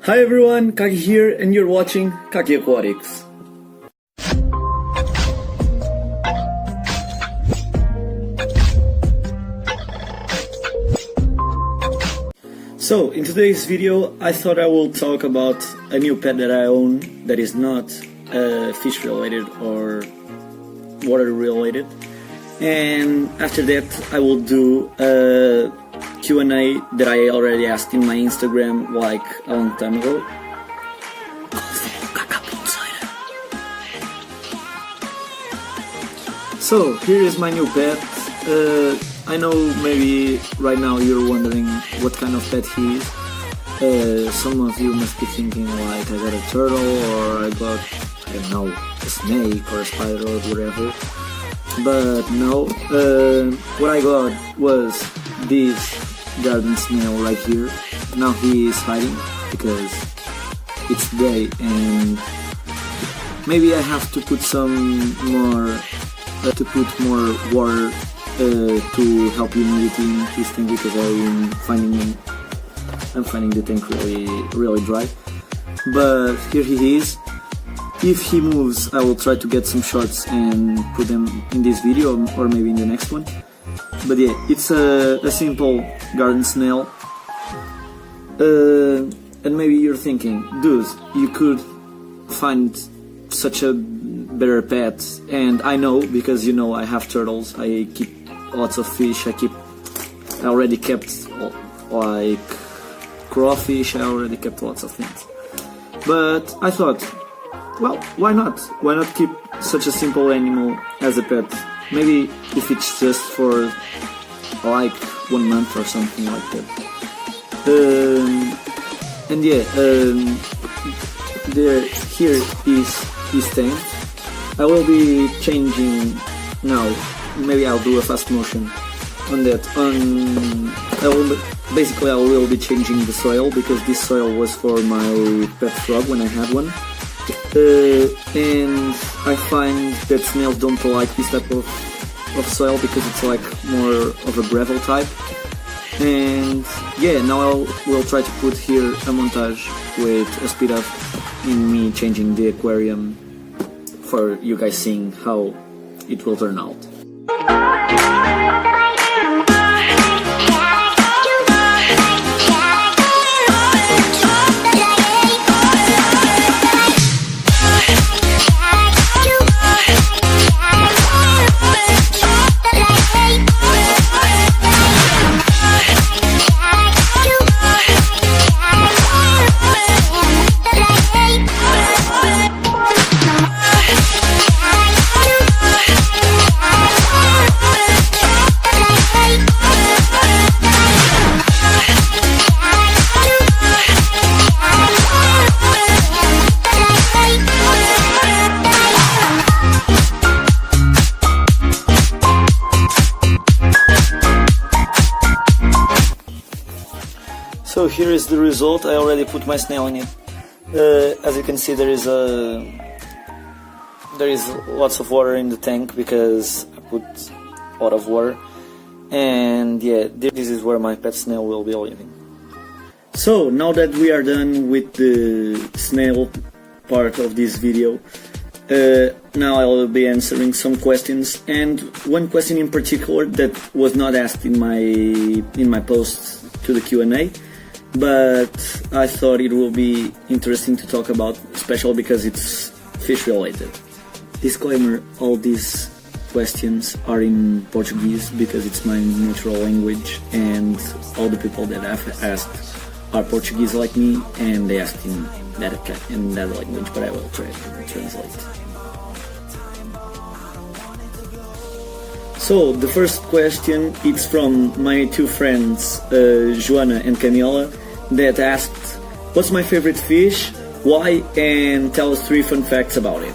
Hi everyone, Kaki here, and you're watching Kaki Aquatics. So, in today's video, I thought I will talk about a new pet that I own that is not fish related or water related. And after that, I will do a Q&A that I already asked in my Instagram like a long time ago. So, here is my new pet. I know maybe right now you're wondering what kind of pet he is. Some of you must be thinking like I got a turtle or I got, I don't know, a snake or a spider or whatever. But no, what I got was this garden snail right here. Now he is hiding because it's day and maybe I have to put some more, more water to help humidity in this thing because I'm finding the tank really dry. But here he is. If he moves, I will try to get some shots and put them in this video or maybe in the next one. But yeah, it's a simple garden snail. And maybe you're thinking, dude, you could find such a better pet. And I know, because you know I have turtles, I keep lots of fish, I already kept like CORALFIsh, I already kept lots of things. But I thought, well, why not? Why not keep such a simple animal as a pet? Maybe if it's just for like 1 month or something like that. And yeah, here is his tank. I will be changing now. Maybe I'll do a fast motion on that. I will be changing the soil because this soil was for my pet frog when I had one. And I find that snails don't like this type of soil because it's like more of a gravel type. And yeah, now we'll try to put here a montage with a speed up in me changing the aquarium for you guys seeing how it will turn out. So here is the result. I already put my snail in it. As you can see, there is lots of water in the tank because I put a lot of water. And yeah, this is where my pet snail will be living. So now that we are done with the snail part of this video, now I will be answering some questions, and one question in particular that was not asked in my post to the Q&A. But I thought it will be interesting to talk about, especially because it's fish related. Disclaimer, all these questions are in Portuguese because it's my natural language and all the people that I've asked are Portuguese like me and they asked in that language, but I will try to translate. So the first question is from my two friends, Joana and Camila, that asked, what's my favorite fish, why, and tell us 3 fun facts about it.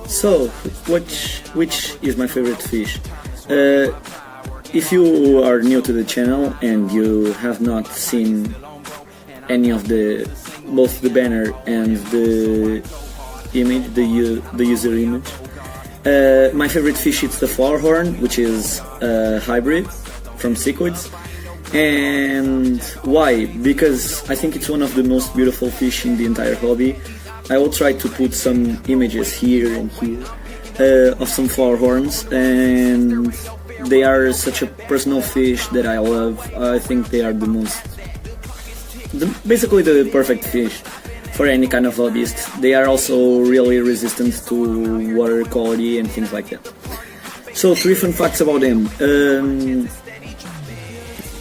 So, which is my favorite fish? If you are new to the channel and you have not seen any of both the banner and the image, the user image, my favorite fish is the flower horn, which is a hybrid from cichlids. And why? Because I think it's one of the most beautiful fish in the entire hobby. I will try to put some images here and here of some flower horns, and they are such a personal fish that I love. I think they are basically the perfect fish for any kind of hobbyist. They are also really resistant to water quality and things like that. So 3 fun facts about them.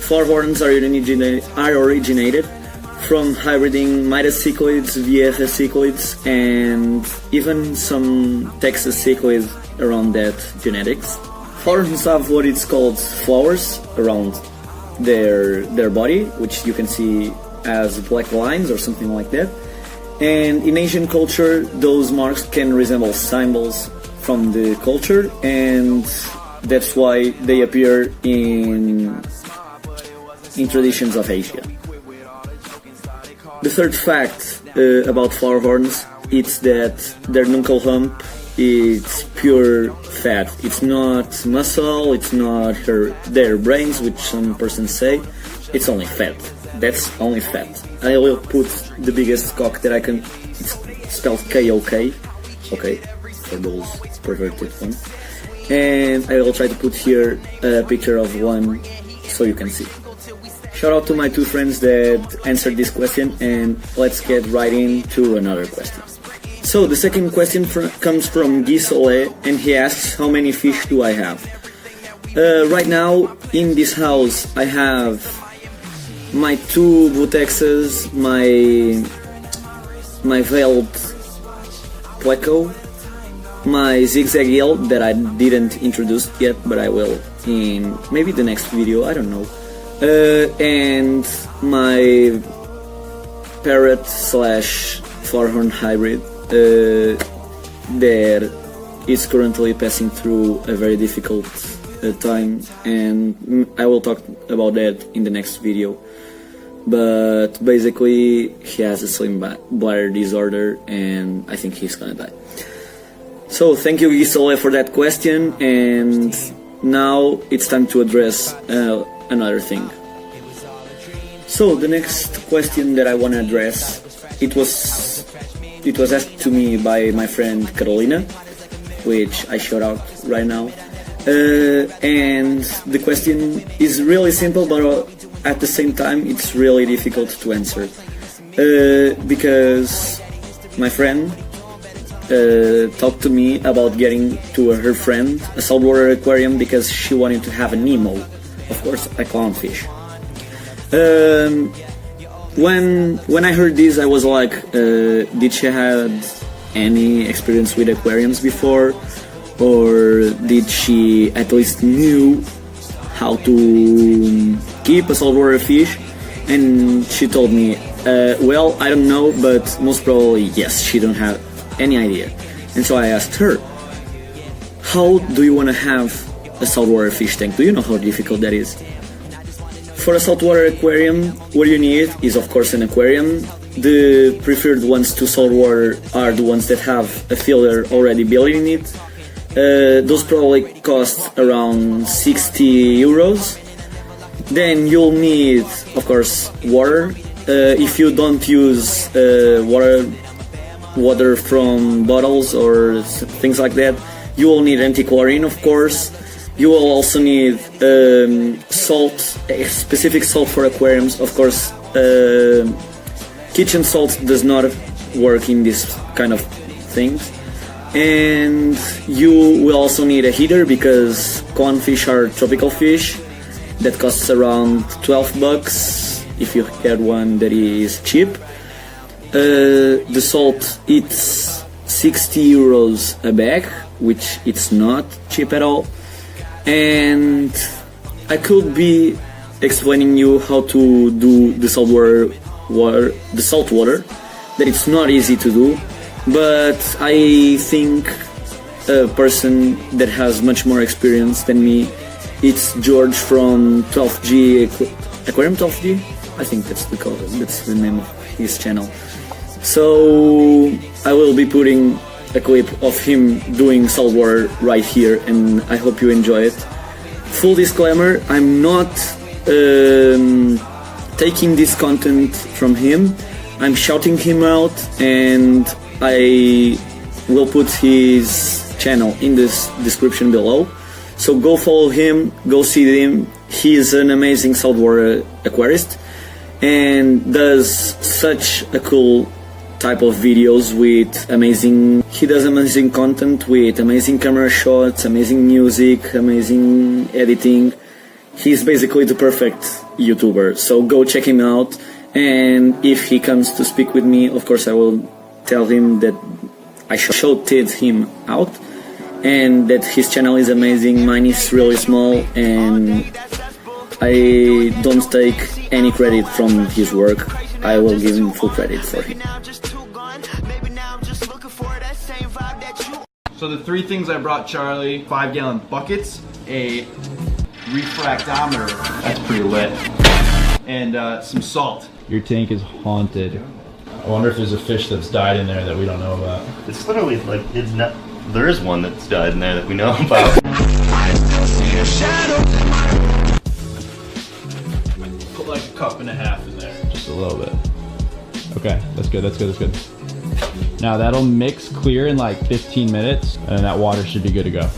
Flower horns are originated from hybriding Midas cichlids, Vieja cichlids, and even some Texas cichlids around that genetics. Flower horns have what it's called flowers around their body, which you can see as black lines or something like that. And in Asian culture, those marks can resemble symbols from the culture, and that's why they appear in traditions of Asia. The third fact about flower horns is that their knuckle hump is pure fat. It's not muscle, it's not their brains, which some persons say. It's only fat. That's only fat. I will put the biggest cock that I can. It's spelled K-O-K. Okay, for those perverted ones. And I will try to put here a picture of one so you can see. Shout out to my 2 friends that answered this question, and let's get right into another question. So the second question comes from Guy Soleil, and he asks, how many fish do I have? Right now in this house I have my 2 Butexas, my veiled pleco, my zigzag eel that I didn't introduce yet, but I will in maybe the next video, I don't know. And my parrot slash flowerhorn hybrid that is currently passing through a very difficult time, and I will talk about that in the next video. But basically he has a slim bladder disorder and I think he's gonna die. So thank you Gisole for that question, and now it's time to address another thing. So the next question that I want to address, it was asked to me by my friend Carolina, which I shout out right now, and the question is really simple, but at the same time it's really difficult to answer, because my friend talked to me about getting to her friend a saltwater aquarium because she wanted to have a Nemo, of course a clownfish. When I heard this, I was like, did she have any experience with aquariums before, or did she at least knew how to keep a saltwater fish? And she told me, well, I don't know, but most probably yes, she don't have any idea. And so I asked her, how do you want to have a saltwater fish tank? Do you know how difficult that is? For a saltwater aquarium, what you need is of course an aquarium. The preferred ones to saltwater are the ones that have a filter already built in it. Those probably cost around 60 euros. Then you'll need, of course, water. If you don't use water from bottles or things like that, you will need anti-chlorine, of course. You will also need salt, a specific salt for aquariums. Of course, kitchen salt does not work in this kind of things. And you will also need a heater because clownfish are tropical fish that costs around 12 bucks if you get one that is cheap. The salt, it's 60 euros a bag, which it's not cheap at all. And I could be explaining you how to do the saltwater, that it's not easy to do, but I think a person that has much more experience than me, it's George from 12G Aquarium 12G, I think that's the name of his channel. So I will be putting a clip of him doing saltwater right here, and I hope you enjoy it. Full disclaimer, I'm not taking this content from him. I'm shouting him out, and I will put his channel in this description below. So go follow him, go see him. He is an amazing saltwater aquarist and does such a cool type of videos with amazing, he does amazing content with amazing camera shots, amazing music, amazing editing. He's basically the perfect YouTuber, so go check him out. And if he comes to speak with me, of course I will tell him that I shouted him out and that his channel is amazing. Mine is really small and I don't take any credit from his work. I will give him full credit for him. So the three things I brought Charlie: 5-gallon buckets, a refractometer, that's pretty lit, and some salt. Your tank is haunted. I wonder if there's a fish that's died in there that we don't know about. It's literally like, it's not, there is one that's died in there that we know about. Put like a cup and a half in there. Just a little bit. Okay, that's good, that's good, that's good. Now that'll mix clear in like 15 minutes and that water should be good to go.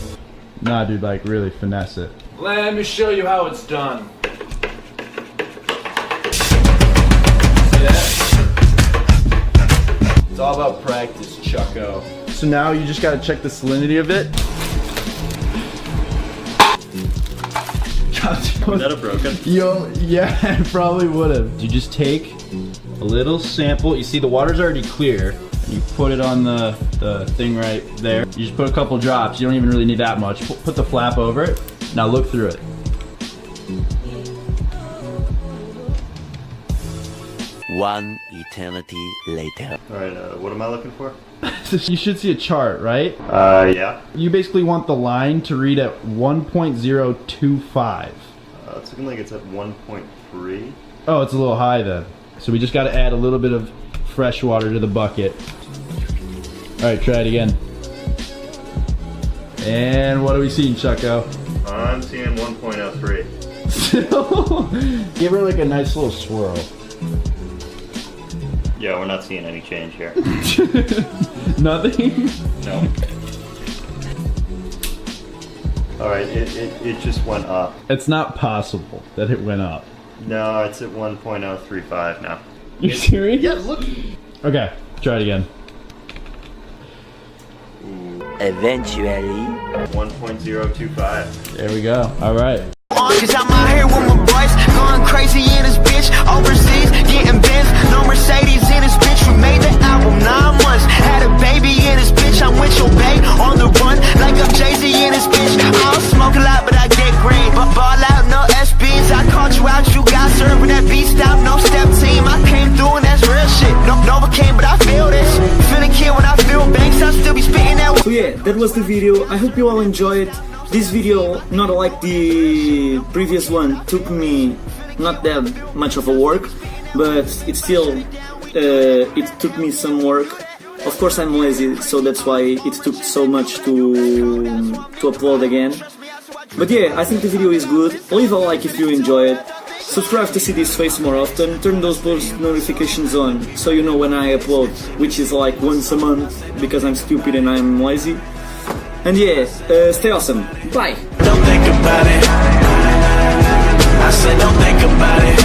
Nah, dude, like really finesse it. Let me show you how it's done. See that? It's all about practice, Chucko. So now you just gotta check the salinity of it. Would that have broken? Yo, yeah, it probably would have. You just take a little sample. You see the water's already clear. And you put it on the thing right there. You just put a couple drops. You don't even really need that much. Put the flap over it. Now look through it. One eternity later. Alright, what am I looking for? You should see a chart, right? Yeah. You basically want the line to read at 1.025. It's looking like it's at 1.3. Oh, it's a little high then. So we just got to add a little bit of fresh water to the bucket. Alright, try it again. And what are we seeing, Chucko? I'm seeing 1.03. Give her like a nice little swirl. Yeah, we're not seeing any change here. Nothing? No. Alright, it just went up. It's not possible that it went up. No, it's at 1.035 now. You serious? Yeah, look. Okay, try it again. Eventually. 1.025. There we go. Alright. Cause I'm out here with my boys, going crazy in this bitch, overseas, getting Benz, no Mercedes in this bitch. We made the album 9 months, had a baby in this bitch. I'm with your babe on the run, like I'm Jay-Z in this bitch. I don't smoke a lot, but I get green, but ball out, no SBs. I caught you out, you got served with that B-stop, no step team. I came through and that's real shit. No Novocaine, but I feel this. Feeling kid when I feel banks, I still be spitting that. So yeah, that was the video. I hope you all enjoyed. This video, not like the previous one, took me not that much of a work, but it still, it took me some work. Of course I'm lazy, so that's why it took so much to upload again. But yeah, I think the video is good. Leave a like if you enjoy it. Subscribe to see this face more often. Turn those post notifications on so you know when I upload, which is like once a month because I'm stupid and I'm lazy. And yeah, stay awesome. Bye. Don't think about it. I said don't think about it.